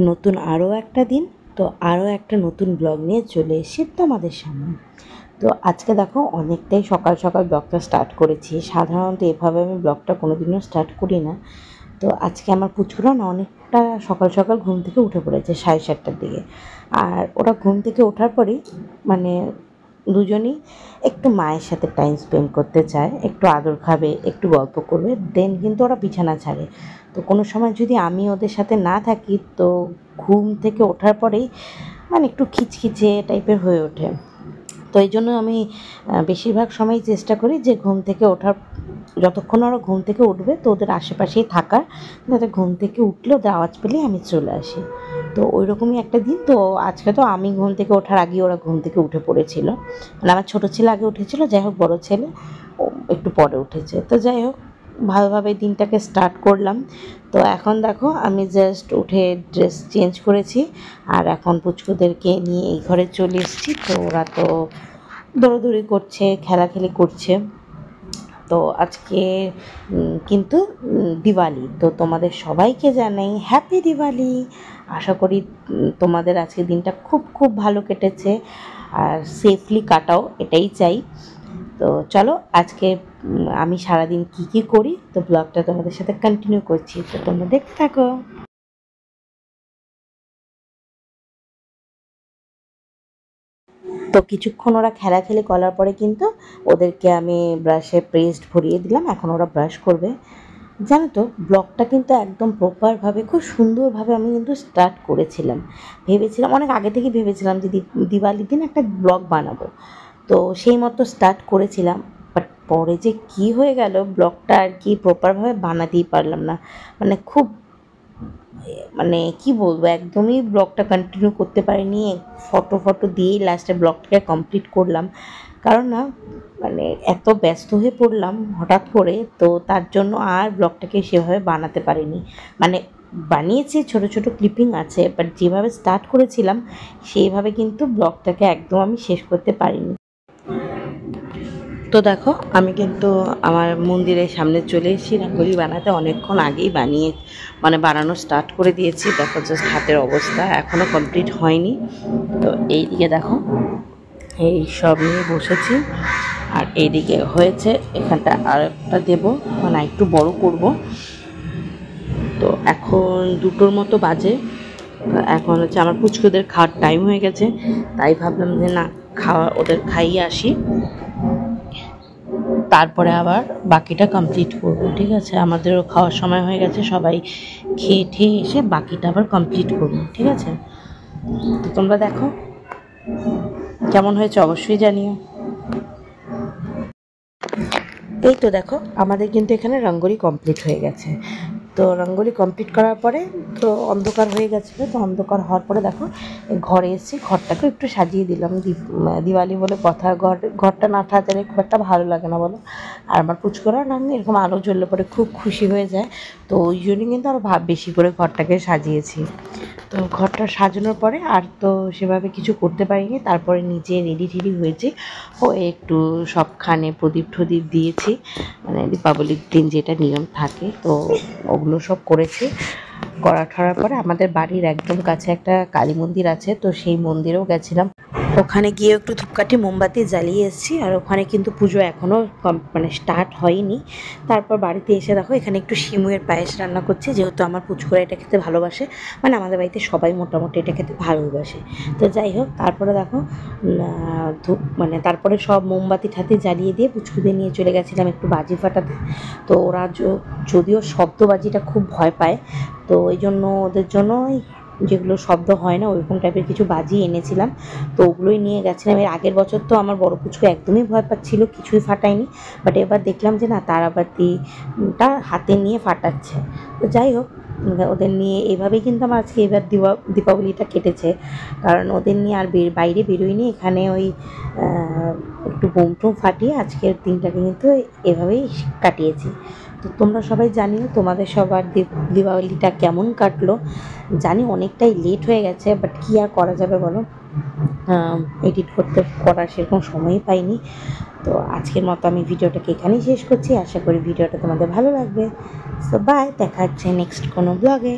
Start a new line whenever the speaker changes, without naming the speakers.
নতুন আরও একটা দিন, তো আরও একটা নতুন ব্লগ নিয়ে চলে এসেছি তোমাদের সামনে। তো আজকে দেখো অনেকটাই সকাল সকাল ব্লগটা স্টার্ট করেছি। সাধারণত এভাবে আমি ব্লগটা কোনো দিনও স্টার্ট করি না। তো আজকে আমার পুচকুরা না অনেকটা সকাল সকাল ঘুম থেকে উঠে পড়েছে 7:30টার দিকে। আর ওরা ঘুম থেকে ওঠার পরেই মানে দুজনেই একটু মায়ের সাথে টাইম স্পেন্ড করতে চায়, একটু আদর খাবে, একটু গল্প করবে, দেন কিন্তু ওরা বিছানা ছাড়ে। তো কোনো সময় যদি আমি ওদের সাথে না থাকি তো ঘুম থেকে ওঠার পরেই মানে একটু খিচখিচে টাইপের হয়ে ওঠে। তো এই জন্য আমি বেশিরভাগ সময় চেষ্টা করি যে ঘুম থেকে ওঠার যতক্ষণ ওরা ঘুম থেকে উঠবে তো ওদের আশেপাশেই থাকার, যাতে ঘুম থেকে উঠলে ওদের আওয়াজ পেলেই আমি চলে আসি। তো ওই রকমই একটা দিন। তো আজকে তো আমি ঘুম থেকে ওঠার আগেই ওরা ঘুম থেকে উঠে পড়েছিল। মানে আমার ছোটো ছেলে আগে উঠেছিল, যাই হোক বড়ো ছেলে ও একটু পরে উঠেছে। তো যাই হোক ভালোভাবে দিনটাকে স্টার্ট করলাম। তো এখন দেখো আমি জাস্ট উঠে ড্রেস চেঞ্জ করেছি আর এখন পুচকুদেরকে নিয়ে এই ঘরে চলে এসেছি। তো ওরা তো দৌড়াদৌড়ি করছে, খেলাখেলি করছে। তো আজকে কিন্তু দিওয়ালি, তো তোমাদের সবাইকে জানাই হ্যাপি দিওয়ালি। আশা করি তোমাদের আজকে দিনটা খুব খুব ভালো কেটেছে আর সেফলি কাটাও, এটাই চাই। তো চলো আজকে আমি সারাদিন কী কী করি তো ব্লগটা তোমাদের সাথে কন্টিনিউ করছি, তো তোমরা দেখতে থাকো। তো কিছুক্ষণ ওরা খেলাখেলি করার পরে কিন্তু ওদেরকে আমি ব্রাশে পেস্ট ভরিয়ে দিলাম, এখন ওরা ব্রাশ করবে। জানো তো ব্লগটা কিন্তু একদম প্রপারভাবে খুব সুন্দরভাবে আমি কিন্তু স্টার্ট করেছিলাম। ভেবেছিলাম অনেক আগে থেকে ভেবেছিলাম যে দিওয়ালির দিন একটা ব্লগ বানাবো, তো সেই মতো স্টার্ট করেছিলাম। বাট পরে যে কি হয়ে গেল ব্লগটা আর কি প্রপারভাবে বানাতেই পারলাম না। মানে খুব মানে কি বলবো, একদমই ব্লগটা কন্টিনিউ করতে পারিনি। ফটো দিয়েই লাস্টে ব্লগটাকে কমপ্লিট করলাম। কারণ না মানে এত ব্যস্ত হয়ে পড়লাম হঠাৎ করে, তো তার জন্য আর ব্লগটাকে সেভাবে বানাতে পারিনি। মানে বানিয়েছি, ছোট ছোট ক্লিপিং আছে, বাট যেভাবে স্টার্ট করেছিলাম সেইভাবে কিন্তু ব্লগটাকে একদম আমি শেষ করতে পারিনি। তো দেখো আমি কিন্তু আমার মন্দিরের সামনে চলে এসেছি। রঙ্গোলি বানাতে অনেকক্ষণ আগেই বানানো স্টার্ট করে দিয়েছি। দেখো জাস্ট হাতের অবস্থা এখনও কমপ্লিট হয়নি। তো এই দিকে দেখো এই সব নিয়ে বসেছি আর এইদিকে হয়েছে, এখানটা আর একটা দেবো, মানে একটু বড় করব। তো এখন 2টোর মতো বাজে। এখন হচ্ছে আমার পুচকুদের খাওয়ার টাইম হয়ে গেছে, তাই ভাবলাম যে না ওদের খাইয়ে আসি, তারপরে আবার বাকিটা কমপ্লিট করব। ঠিক আছে, আমাদেরও খাওয়ার সময় হয়ে গেছে, সবাই খেয়ে ঠেয়ে এসে বাকিটা আবার কমপ্লিট করব। ঠিক আছে, তো তোমরা দেখো কেমন হয়েছে অবশ্যই জানিও। এই তো দেখো আমাদের কিন্তু এখানে রঙ্গোলি কমপ্লিট হয়ে গেছে। তো রঙ্গোলি কমপ্লিট করার পরে তো অন্ধকার হয়ে গেছিলো। তো অন্ধকার হওয়ার পরে দেখো ঘরে এসেছি, ঘরটাকে একটু সাজিয়ে দিলাম। দিওয়ালি বলে কথা, ঘরটা না সাজালে খুব একটা ভালো লাগে না বলো। আর আমার পুচকরা না এরকম আলো জ্বললে পরে খুব খুশি হয়ে যায়। তো ওই জন্যই কিন্তু আরও বেশি করে ঘরটাকে সাজিয়েছি। তো ঘরটা সাজানোর পরে আর তো সেভাবে কিছু করতে পারিনি। তারপরে নিজে রেডি টেডি হয়েছি, ও একটু সবখানে প্রদীপ টদীপ দিয়েছি, মানে দীপাবলির দিন যেটা নিয়ম থাকে তো ওগুলো সব করেছি। করার পরে আমাদের বাড়ির একদম কাছে একটা কালী মন্দির আছে, তো সেই মন্দিরেও গেছিলাম। ওখানে গিয়ে একটু ধূপকাঠি মোমবাতি জ্বালিয়ে এসেছি। আর ওখানে কিন্তু পুজো এখনও স্টার্ট হয়নি। তারপর বাড়িতে এসে দেখো এখানে একটু সিমুয়ের পায়েস রান্না করছি, যেহেতু আমার পুচকুরা এটা খেতে ভালোবাসে। মানে আমাদের বাড়িতে সবাই মোটামুটি এটা খেতে ভালোবাসে। তো যাই হোক তারপরে দেখো তারপরে সব মোমবাতি ঠাতি জ্বালিয়ে দিয়ে পুচকুদের নিয়ে চলে গেছিলাম একটু বাজি ফাটাতে। তো ওরা যদিও শব্দবাজিটা খুব ভয় পায়, তো ওই জন্য ওদের জন্য যেগুলো শব্দ হয় না ওইরকম টাইপের কিছু বাজি এনেছিলাম, তো ওগুলোই নিয়ে গেছিলাম। এর আগের বছর তো আমার বড় পুচকু একদমই ভয় পাচ্ছিল, কিছুই ফাটায়নি। বাট এবার দেখলাম যে না তারাবাতিটা হাতে নিয়ে ফাটাচ্ছে। তো যাই হোক ওদের নিয়ে এভাবেই কিন্তু আমার আজকে এবার দীপাবলিটা কেটেছে। কারণ ওদের নিয়ে আর বাইরে বেরোয়নি, এখানে ওই একটু বোম টোম ফাটিয়ে আজকের দিনটাকে কিন্তু এভাবেই কাটিয়েছি। তো তোমরা সবাই জানিও তোমাদের সবার দীপাবলিটা কেমন কাটলো। জানি অনেকটাই লেট হয়ে গেছে, বাট কী আর করা যাবে বলো, এডিট করার সেরকম সময়ই পাইনি। তো আজকের মতো আমি ভিডিওটাকে এখানেই শেষ করছি। আশা করি ভিডিওটা তোমাদের ভালো লাগবে। সো বাই, দেখা হচ্ছে নেক্সট কোনো ব্লগে।